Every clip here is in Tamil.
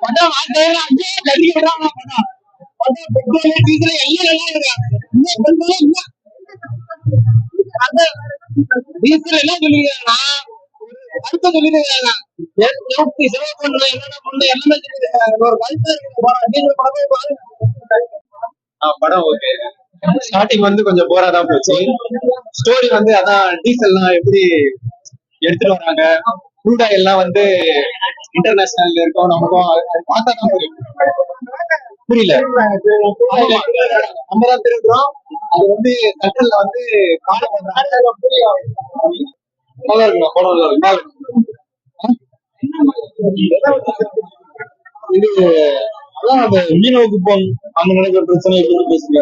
படம் கட்டி விடுறாங்க. படம் பெட்ரோல் டீசல் எல்லாம் டீசல் என்ன சொல்லிக்கிறாங்கன்னா கருத்தை சொல்லிருக்காங்க. செலவு பண்றது என்னென்ன பண்றது எல்லாமே சொல்லிருக்காங்க. ஒரு கருத்து படம் ஓகே. ஸ்டார்டிங் வந்து கொஞ்சம் போரா தான் போச்சு. ஸ்டோரி வந்து அதான் டீசல்லாம் எப்படி எடுத்துட்டு வராங்க, க்ரூட் ஆயில்லாம் வந்து இன்டர்நேஷனல் இருக்கும், நமக்கும் பார்த்தா தான் புரியல. நம்ம தான் திருடுறோம், அது வந்து சென்ட்ரல்ல வந்து ஃபாலோ பண்றாங்க. நல்லா இருக்குண்ணா படம், நல்லா இருக்கும். இது அதான் அந்த மீனவ குப்பம் அங்க நடக்கிற பிரச்சனை எப்படி பேசுங்க.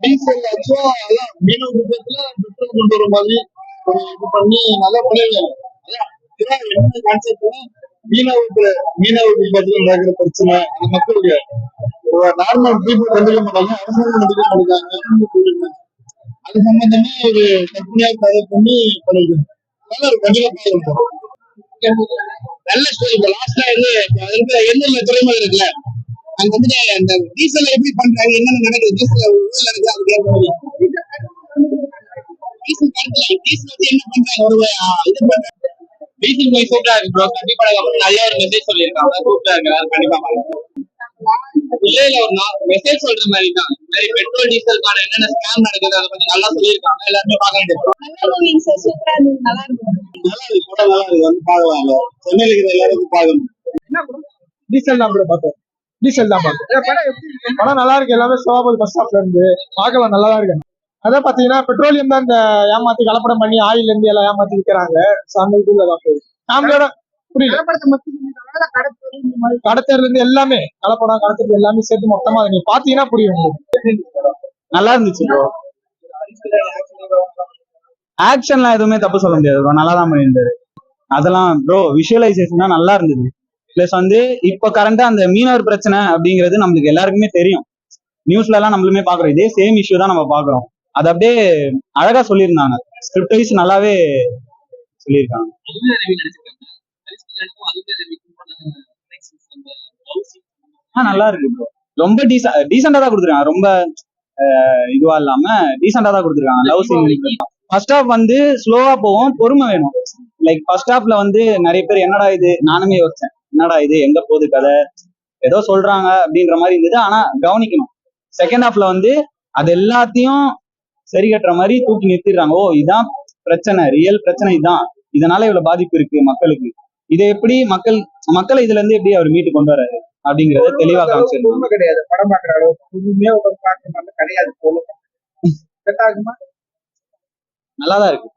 டீசல் ஆக்சுவலா அதான் மீனவ குப்பத்துல பெட்ரோல் கொண்டு வர மாதிரி ஒரு இது பண்ணி நல்லா பண்ணிருக்காங்க. அதான் என்ன கான்செப்ட்னா மீனவ குப்பத்துல நடக்கிற பிரச்சனை அந்த மக்களுக்கு நார்மல் பீப்புள் கண்டுக்க மாட்டாங்க, அரசாங்கம் கண்டுக்க மாட்டாங்க. அது சம்பந்தமா ஒரு கற்பனையா கதை பண்ணி பண்ணிருக்காங்க. நல்லா ஒரு கண்டிப்பா இருக்கும். நல்ல ஸ்டோரி. இப்ப லாஸ்டா எண்ணெய் துறைமுகம் இருக்குல்ல, அங்க வந்துட்டு அந்த டீசல் எப்படி பண்றாங்க, என்னென்ன நடக்குது, டீசல் நடக்குது, அதுக்கு ஏற்ற மாதிரி டீசல் கணக்குல டீசல் வச்சு என்ன பண்றாங்க ஒரு இது பண்றாங்க. டீசல் போய் சூப்பரா இருக்கு ப்ரோ. கண்டிப்பா நிறைய ஒரு மெசேஜ் சொல்லியிருக்காங்க, சூப்பரா இருக்கு. எல்லாரும் கண்டிப்பா இல்ல ஒரு மெசேஜ் சொல்ற மாதிரி தான். மாதிரி பெட்ரோல் டீசலுக்கான என்னென்ன ஸ்கேம் நடக்குது அதை பத்தி நல்லா சொல்லியிருக்காங்க. எல்லாருமே பார்க்க வேண்டியது. சூப்பரா இருந்தது, நல்லா இருக்கும். நல்லா இருக்கு படம், நல்லா இருக்கு. வந்து பாக்கலாம், சென்னையில இருக்கிற எல்லாருக்கும் பார்க்கணும். டீசல் தான் பார்த்தோம், டீசல் தான் பார்த்தோம். படம் நல்லா இருக்கு. எல்லாமே சோபால் பஸ் ஸ்டாப்ல இருந்து பார்க்கலாம், நல்லா தான் இருக்கு. அதான் பாத்தீங்கன்னா பெட்ரோலியம் தான் இந்த ஏமாத்தி கலப்படம் பண்ணி ஆயில் இருந்து எல்லாம் ஏமாத்தி விற்கிறாங்க. அந்த இதுல தான் போகுது ஃபேமிலியோட. புரியல, கடத்தல இருந்து எல்லாமே கலப்படம் கடத்தல் எல்லாமே சேர்த்து மொத்தமா நீங்க பாத்தீங்கன்னா புரியும். நல்லா இருந்துச்சு ப்ரோ. ஆக்ஷன்லாம் எதுவுமே தப்பு சொல்ல முடியாது ப்ரோ, நல்லா தான் பண்ணியிருந்தாரு. அதெல்லாம் ப்ரோ விஷுவலைசேஷன் நல்லா இருந்தது. பிளஸ் வந்து இப்ப கரண்டா அந்த மீனவர் பிரச்சனை அப்படிங்கிறது நம்மளுக்கு எல்லாருக்குமே தெரியும். நியூஸ்ல எல்லாம் நம்மளுமே பாக்குறோம், இதே சேம் இஷ்யூ தான் நம்ம பாக்குறோம். அது அப்படியே அழகா சொல்லியிருந்தாங்க, ஸ்கிரிப்ட் வைஸ் நல்லாவே சொல்லியிருக்காங்க. நல்லா இருக்கு ப்ரோ. ரொம்ப டீசெண்டா தான் கொடுத்துருக்காங்க, ரொம்ப இதுவா இல்லாம டீசெண்டா தான் கொடுத்துருக்காங்க. லவ் சீன் ஃபர்ஸ்ட் ஹாஃப் வந்து ஸ்லோவா போகும், பொறுமை வேணும். லைக் ஃபர்ஸ்ட் ஹாஃப்ல வந்து நிறைய பேர் என்னடா இது, நானுமே யோசிச்சேன் என்னடா இது எங்க போகுது கதை, ஏதோ சொல்றாங்க அப்படின்ற மாதிரி இருந்தது. ஆனா கவனிக்கணும், செகண்ட் ஹாஃப்ல வந்து அது எல்லாத்தையும் சரி கட்டுற மாதிரி தூக்கி நிறுத்திடுறாங்க. ஓ இதான் பிரச்சனை, ரியல் பிரச்சனை இதான், இதனால இவ்வளவு பாதிப்பு இருக்கு மக்களுக்கு, இதை எப்படி மக்களை இதுல இருந்து எப்படி அவர் மீட்டு கொண்டு வராரு அப்படிங்கறத தெளிவா காமிச்சிருக்காங்க. கிடையாது படம் பாக்குற அளவுக்கு கிடையாது. நல்லாதான் இருக்கு.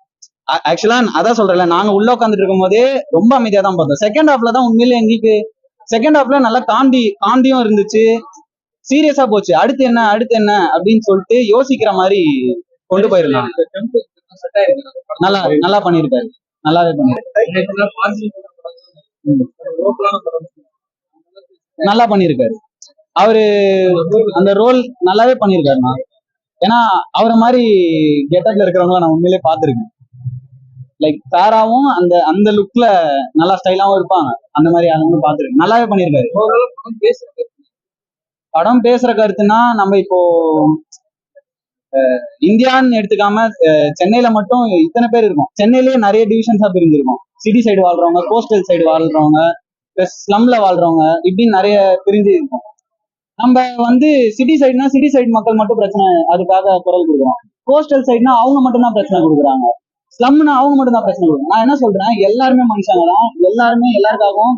ஆக்சுவலா அதான் சொல்றேன்ல, நாங்க உள்ள உட்காந்துட்டு இருக்கும் போதே ரொம்ப அமைதியா தான் பார்த்தோம். செகண்ட் ஹாஃப்ல தான் உண்மையிலே எங்களுக்கு செகண்ட் ஹாஃப்ல நல்லா காண்டியும் இருந்துச்சு, சீரியஸா போச்சு. அடுத்து என்ன அப்படின்னு சொல்லிட்டு யோசிக்கிற மாதிரி கொண்டு போயிருந்தாங்க. நல்லா பண்ணிருக்காரு, நல்லாவே நல்லா பண்ணிருக்காரு. அவரு அந்த ரோல் நல்லாவே பண்ணிருக்காருண்ணா. ஏன்னா அவரை மாதிரி கெட்டப்ல இருக்கிறவங்கள நான் உண்மையிலே பாத்துருக்கேன். லைக் சாராவும் அந்த லுக்ல நல்லா ஸ்டைலாவும் இருப்பாங்க, அந்த மாதிரி அவங்க பாத்துருக்கேன். நல்லாவே பண்ணிருக்காரு. படம் பேசுற கருத்துனா, நம்ம இப்போ இந்தியான்னு எடுத்துக்காம சென்னையில மட்டும் இத்தனை பேர் இருக்கும். சென்னையிலேயே நிறைய டிவிஷன்ஸா பிரிஞ்சிருக்கும். சிட்டி சைடு வாழ்றவங்க, கோஸ்டல் சைடு வாழ்றவங்க, பிளஸ் ஸ்லம்ல வாழ்றவங்க, இப்படின்னு நிறைய பிரிஞ்சு இருக்கும். நம்ம வந்து சிட்டி சைடுனா சிட்டி சைடு மக்கள் மட்டும் பிரச்சனை, அதுக்காக குரல் கொடுக்குறோம். கோஸ்டல் சைடுனா அவங்க மட்டும் தான் பிரச்சனை கொடுக்குறாங்க. ஸ்லம்னா அவங்க மட்டும் தான் பிரச்சனை கொடுக்குறாங்க. நான் என்ன சொல்றேன், எல்லாருமே மனுஷங்க தான், எல்லாருமே எல்லாருக்காகவும்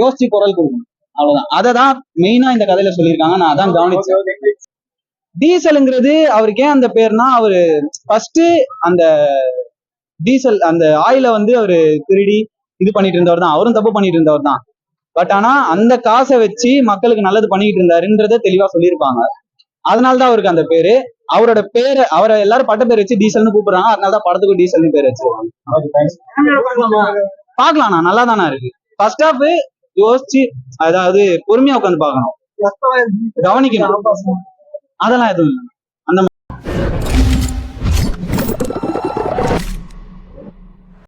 யோசிச்சு குரல் கொடுக்கணும், அவ்வளவுதான். அதை தான் மெயினா இந்த கதையில சொல்லியிருக்காங்க. நான் அதான் கவனிச்சேன். டீசலுங்கிறது அவருக்கு ஏன் அந்த பேர்னா, அவரு ஃபர்ஸ்ட் அந்த டீசல் அந்த ஆயில வந்து அவரு திருடி இது பண்ணிட்டு இருந்தவர் தான், அவரும் தப்பு பண்ணிட்டு இருந்தவர் தான். பட் ஆனா அந்த காசை வச்சு மக்களுக்கு நல்லது பண்ணிட்டு இருந்தாருன்றத தெளிவா சொல்லியிருப்பாங்க. அதனாலதான் அவருக்கு அந்த பேரு. அவரோட பேரை அவரை எல்லாரும் பட்ட பேர் வச்சு டீசல்னு கூப்பிடுறாங்க, அதனாலதான் படத்துக்கு டீசல்னு பேர் வச்சிருக்காங்க. பாக்கலாம், நல்லா தானே இருக்கு. ஃபர்ஸ்ட் ஹாஃப் யோசிச்சு, அதாவது பொறுமையா உட்காந்து பாக்கணும், கவனிக்கணும், அதெல்லாம் எதுவும் இல்லை. அந்த